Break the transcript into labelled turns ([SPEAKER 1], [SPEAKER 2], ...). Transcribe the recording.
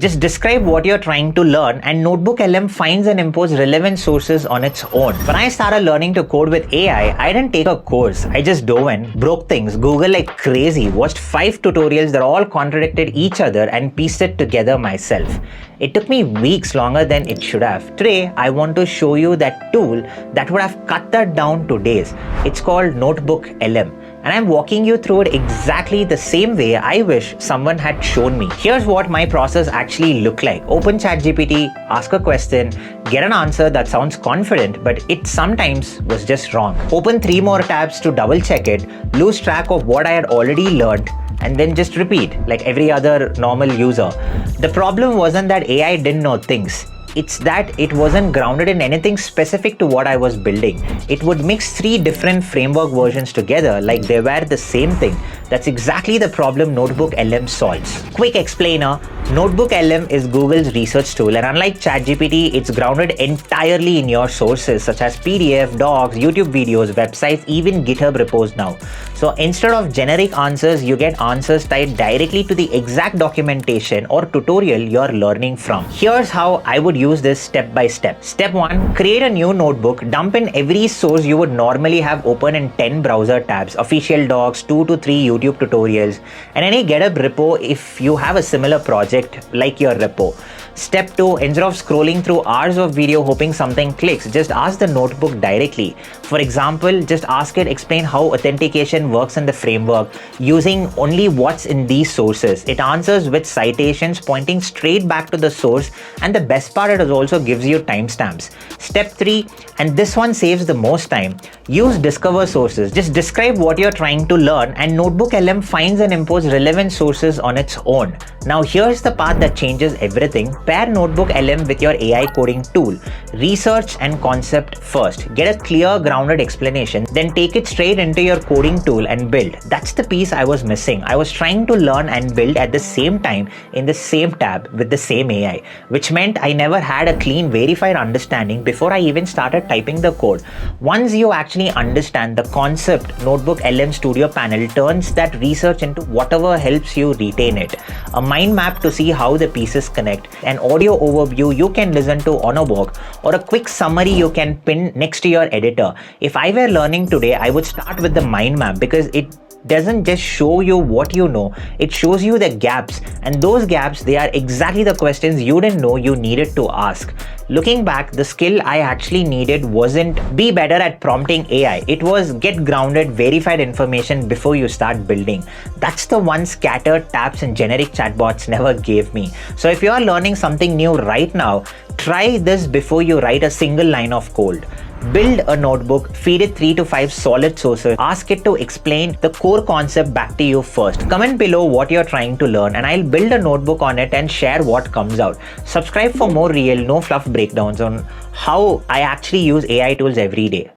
[SPEAKER 1] Just describe what you're trying to learn and NotebookLM finds and imposes relevant sources on its own. When I started learning to code with AI, I didn't take a course. I just dove in, broke things, Googled like crazy, watched 5 tutorials that all contradicted each other and pieced it together myself. It took me weeks longer than it should have. Today, I want to show you that tool that would have cut that down to days. It's called NotebookLM. And I'm walking you through it exactly the same way I wish someone had shown me. Here's what my process actually looked like. Open ChatGPT, ask a question, get an answer that sounds confident, but it sometimes was just wrong. Open 3 more tabs to double check it, lose track of what I had already learned, and then just repeat like every other normal user. The problem wasn't that AI didn't know things. It's that it wasn't grounded in anything specific to what I was building. It would mix 3 different framework versions together like they were the same thing. That's exactly the problem NotebookLM solves. Quick explainer, NotebookLM is Google's research tool, and unlike ChatGPT, it's grounded entirely in your sources such as PDF, docs, YouTube videos, websites, even GitHub repos now. So instead of generic answers, you get answers tied directly to the exact documentation or tutorial you're learning from. Here's how I would use this step by step. Step 1, create a new notebook, dump in every source you would normally have open in 10 browser tabs, official docs, 2 to 3 YouTube tutorials, and any GitHub repo if you have a similar project like your repo. Step 2, instead of scrolling through hours of video hoping something clicks, just ask the notebook directly. For example, just ask it explain how authentication works in the framework using only what's in these sources. It answers with citations pointing straight back to the source, and the best part, it also gives you timestamps. Step 3, and this one saves the most time, use discover sources. Just describe what you're trying to learn and NotebookLM finds and imposes relevant sources on its own. Now here's the part that changes everything. Pair NotebookLM with your AI coding tool. Research and concept first. Get a clear, grounded explanation, then take it straight into your coding tool and build. That's the piece I was missing. I was trying to learn and build at the same time in the same tab with the same AI, which meant I never had a clean, verified understanding before I even started typing the code. Once you actually understand the concept, NotebookLM Studio panel turns that research into whatever helps you retain it. A mind map to see how the pieces connect, an audio overview you can listen to on a walk, or a quick summary you can pin next to your editor. If I were learning today, I would start with the mind map because it doesn't just show you what you know, it shows you the gaps, and those gaps, they are exactly the questions you didn't know you needed to ask. Looking back, the skill I actually needed wasn't be better at prompting AI, it was get grounded, verified information before you start building. That's the one scattered tabs and generic chatbots never gave me. So if you are learning something new right now, try this before you write a single line of code. Build a notebook, feed it 3 to 5 solid sources, ask it to explain the core concept back to you first. Comment below what you're trying to learn and I'll build a notebook on it and share what comes out. Subscribe for more real, no fluff breakdowns on how I actually use AI tools every day.